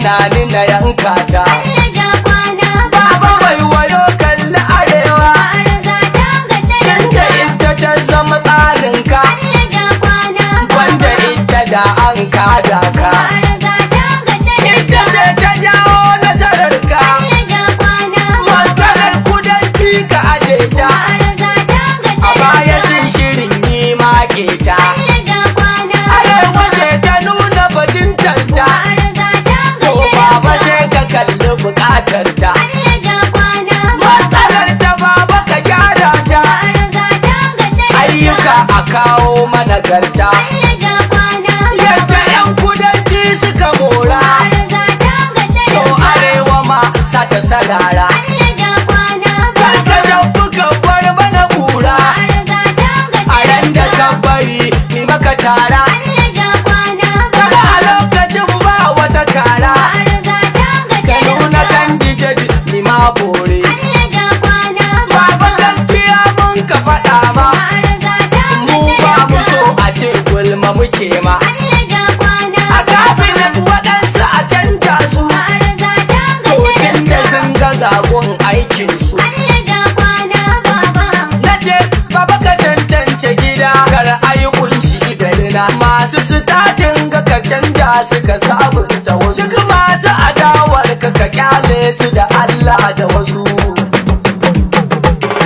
hana ni na yanka ta. Allah ja kwana Baba waiwayo kalli arewa, ka riga ta ga inda talaka. ita ta zama tsarinka, Allah ja kwana wanda ita da an kada ka. ka riga ta ga Ita talaka. ce ta jawo nasararka, Allah ja kwana maganar kudanci ka aje ta. ka riga ta ga A baya talaka. sun shirin yi make ta. Allah ja kwana Arewa ce ta nuna bajintarta, ka riga ta ga to baba talaka. sai ka kalli bukatarta. Allah ja kwana Matsalar ta baba ka gyara ta, ka riga ta ga talaka. ayyuka a kawo mana garta. Allah ja kwana Yadda 'yan kudanci suka mora, ka riga ta ga to talaka. arewa ma sa ta sarara. Allah ja kwana Karka tabbu ka bar mana kura, ka riga ta ga a ran da ka talaka. bari ni maka tara. Allah ja kwana Daga a lokacin ba wata kara, ka riga ta ga ka nuna talaka. kan dijadi ni ma bore. Allah ja kwana Baba gaskiya mun ka faɗa ma, ka riga ta ga mu ba mu so talaka. a ce gulma muke ma. Allah ja kwana A kabinet waɗansu a canja su, ka riga ta ga to da sun talaka. ga zagon aikinsu. Allah ja kwana baba Na ce baba ka tantance gida, kar ayi kunshi garina. Masu sitatin ga ka canja su ka sabunta wasu. Duk masu adawar ka kyale su da Allah da wasu.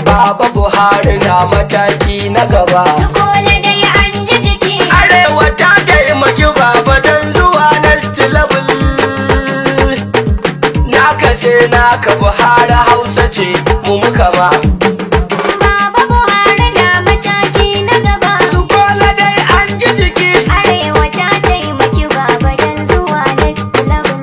Baba Buhari na mataki na gaba. su kola dai an ji jiki. Arewa ta taimaki baba don zuwa next level. Naka sai naka Buhari Hausa ce mu muka ba. Baba Buhari na mataki na gaba. Su kola dai an ji jiki. Arewa ta taimaki baba don zuwa next level.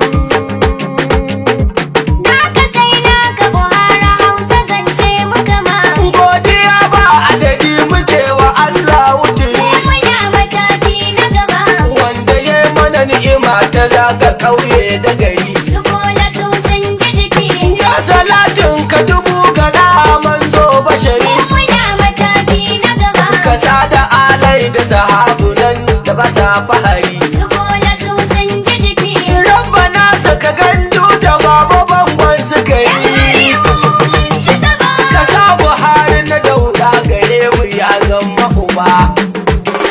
Naka sai naka Buhari Hausa zance muka ma. Godiya ba adadi muke wa Allah wuturi, Muna mataki na gaba. wanda ya yi mana ni'ima ta zaga ƙauye da gari. Su kola su sun ji jiki. Ya salatin ka dubu gana manzo bashari, Muna mataki na gaba. kasa da alai da sahabu nan da ba sa fahari. Su kola su sun ji jiki. Rabbana saka gandu da baba bangon suka yi. Arewa mu mun ci gaba. Kasa Buhari na daura gare mu ya zama uba.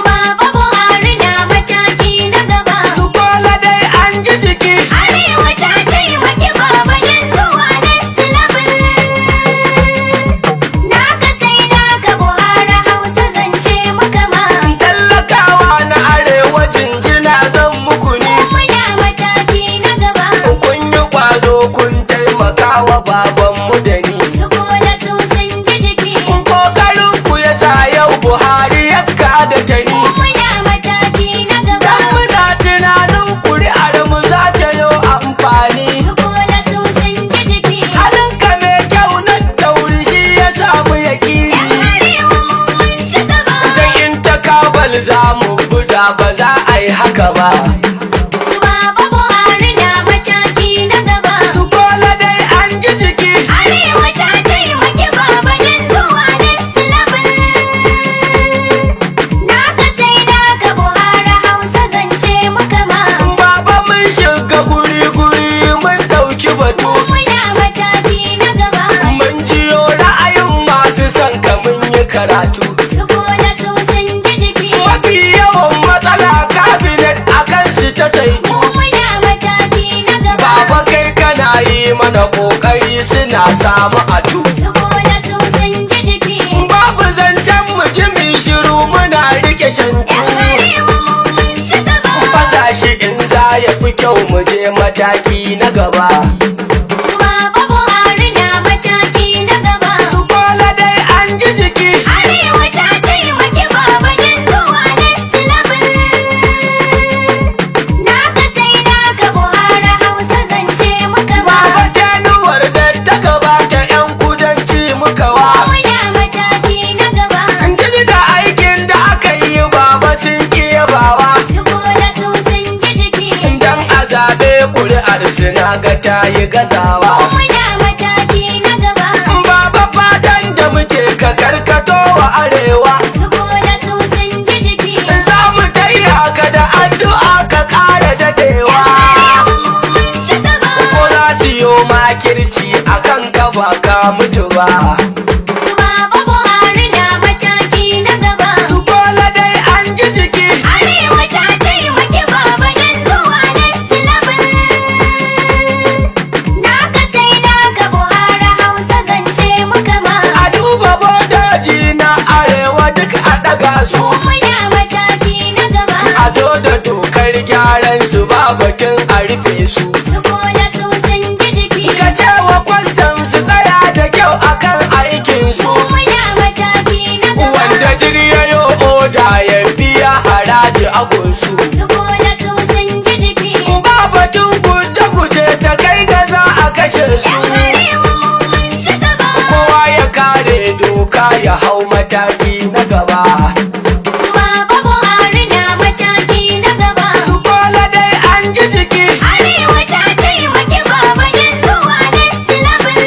Baba Buhari na mataki na gaba. Su kola dai an ji jiki. Arewa ta taimaki baba don zuwa next level. Naka sai naka Buhari Hausa zance muka ma. Tallakawa na arewa jinjina zan muku ni. Muna mataki na gaba. Kun yi ƙwazo kun taimaka wa babanmu da ni. Su kola su sun ji jiki. Ƙoƙarin ku ya sa yau Buhari ya kada ta ni. Muna mataki na gaba. Dan muna tunanin kuri'ar mu za ta yi amfani. Su kola su sun ji jiki. Halinka mai kyau nan tauri shi ya samu yaƙini. Arewa mu mun ci gaba. Dan in ta kabal za mu buda ba za a yi haka ba. Baba Buhari na mataki na gaba. Su kola dai an ji jiki. Arewa ta taimaki baba don zuwa next level. Naka sai naka Buhari Hausa zance muka ma. Baba mun shiga guri-guri mun ɗauki batu. Muna mataki na gaba. Mun jiyo ra'ayin masu son ka mun yi karatu. Su kola su sun ji jiki. Mafi yawan matsala kabinet a kan su ta saitu. Muna mataki na gaba. Baba kai kana yi mana ƙoƙari suna samu atu. Su kola su sun ji jiki. Babu zancen mutumin shiru muna rike shantu. Yan arewa mu mun ci gaba. Fasa shi in za ya fi kyau mu je mataki na gaba. Baba Buhari na mataki na gaba. Su kola dai an ji jiki. Arewa ta taimaki baba don zuwa next level. Naka sai naka Buhari Hausa zance muka ma. Baba tenuwar da ta gabata 'yan kudanci muka wa. Muna mataki na gaba. Duk da aikin da aka yi baba sun ƙi yabawa. Su kola su sun ji jiki. Dan a zaɓe ƙuri'ar suna ga ta yi gazawa. Muna mataki na gaba. Baba fatan da muke ka karkato wa arewa. Su kola su sun ji jiki. Za mu taya ka da addu'a ka ƙara dadewa. Arewa mu mun ci ka mutu ba. Baba Buhari na mataki na gaba. Su Bola dai an ji jiki. Arewa ta taimaki baba don zuwa next level. Naka sai naka Buhari Hausa zance muka ma. A duba bodaji na arewa duk a ɗaga su. Muna mataki na gaba. A da dokar gyaran su ba batun a rufe su. Su Bola su sun ji jiki. Ka ce wa kwastam su tsaya da kyau akan aikin su. Muna mataki na gaba. Wanda duk ya yi oda ya biya haraji a gunsu. Su Bola su sun ji jiki. Ba batun guje-guje ta kai ga za a kashe su. Yan arewa mu mun ci gaba. Kowa ya kare doka ya hau mataki na gaba. Baba Buhari na mataki na gaba. Su Bola dai an ji jiki. Arewa ta taimaki baba don zuwa next level.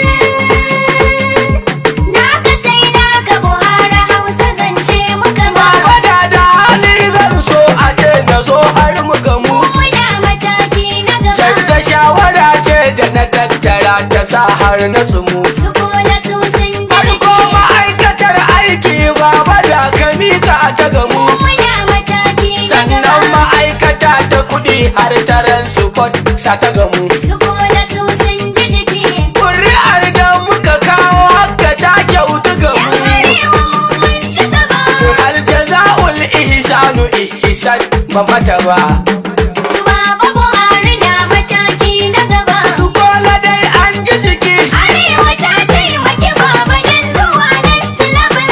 Naka sai naka Buhari Hausa zance muka ma. Baba da hali zan so a ce na zo har mu gamu. Muna mataki na gaba. Canza shawara ce da na tattara ta sa har na tsumu. Su Bola su sun ji Farko jiki. ma'aikatar aiki baba da ka mika ta gamu. Muna mataki na Sannan gaba. ma'aikata ta kuɗi har taron support sa ta gamu. Su Bola su sun ji jiki. Ƙuri'ar da muka kawo haka ta kyautu Yan gamu. arewa mu mun ci gaba. Hal jaza'ul ihsanu ihsan ba mata ba. Baba Buhari na mataki na gaba. Su Bola dai an ji jiki. Arewa ta taimaki baba don zuwa next level.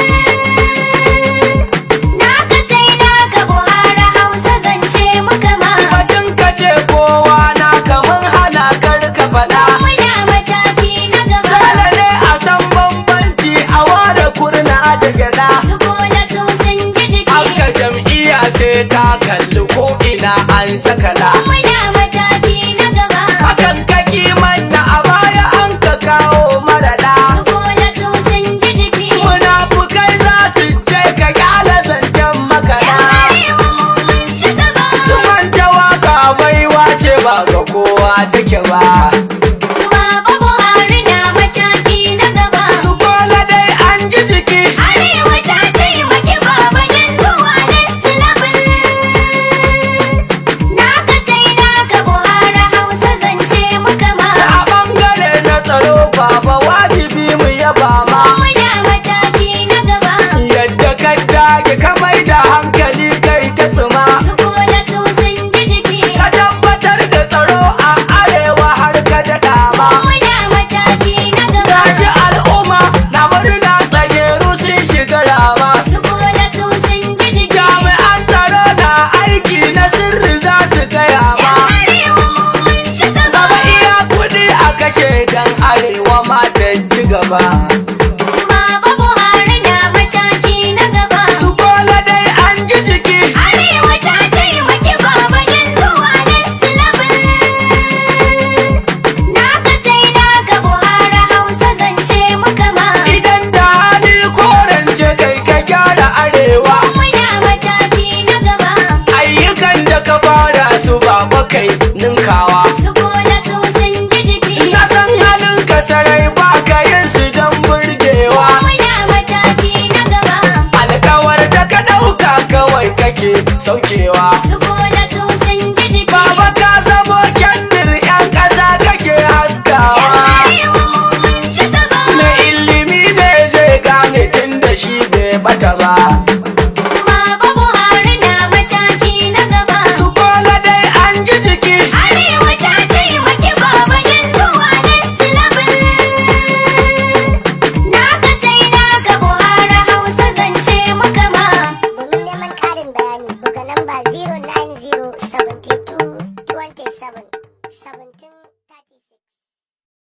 Naka sai naka Buhari Hausa zance muka ma. Batun ka ce kowa na kaman hana kar ka faɗa. Muna mataki na gaba. Dole ne a san bambanci a ware kurna da gyaɗa. Su Bola su sun ji jiki. Haka jam'iyya sai ka kalli ko ina an sakala. Muna mataki na gaba. Hakan ka kiman na a baya an ka kawo maraɗa. Su Bola su sun ji jiki. Munafukai za su ce ka gyara zancen makaɗa. Yan arewa mu mun ci gaba. Su manta waka baiwa ce ba ga kowa take ba. Baba Buhari na mataki na gaba. Su Bola dai an ji jiki. Arewa ta taimaki baba don zuwa next level. Naka sai naka Buhari Hausa zance muka ma. A ɓangare na tsaro baba wajibi mu yaba ma. Muna mataki na gaba. Yadda ka dage ka mai da hankali kai ta tsuma. Su Bola su sun ji jiki. Ka tabbatar da tsaro a arewa har ka daɗa ma. Muna mataki na gaba. Gashi al'umma na murna tsageru sun shiga rama. Su Bola su sun ji jiki. Jami'an tsaro na aiki na sirri za su gaya ma. Yan arewa mu mun ci gaba. Baba iya kuɗi a kashe dan arewa ma ta ci gaba. Baba Buhari na mataki na gaba. Su Bola dai an ji jiki. Arewa ta taimaki baba don zuwa next level. Naka sai naka Buhari Hausa zance muka ma. Idan da hali korance kai ka gyara arewa. Muna mataki na gaba. Ayyukan da ka fara su baba kai ninkawa. Su Bola su sun ji jiki. Na san halin ka sarai ba ka yin su don burgewa. Muna mataki na gaba. Alkawar da ka ɗauka kawai kake saukewa.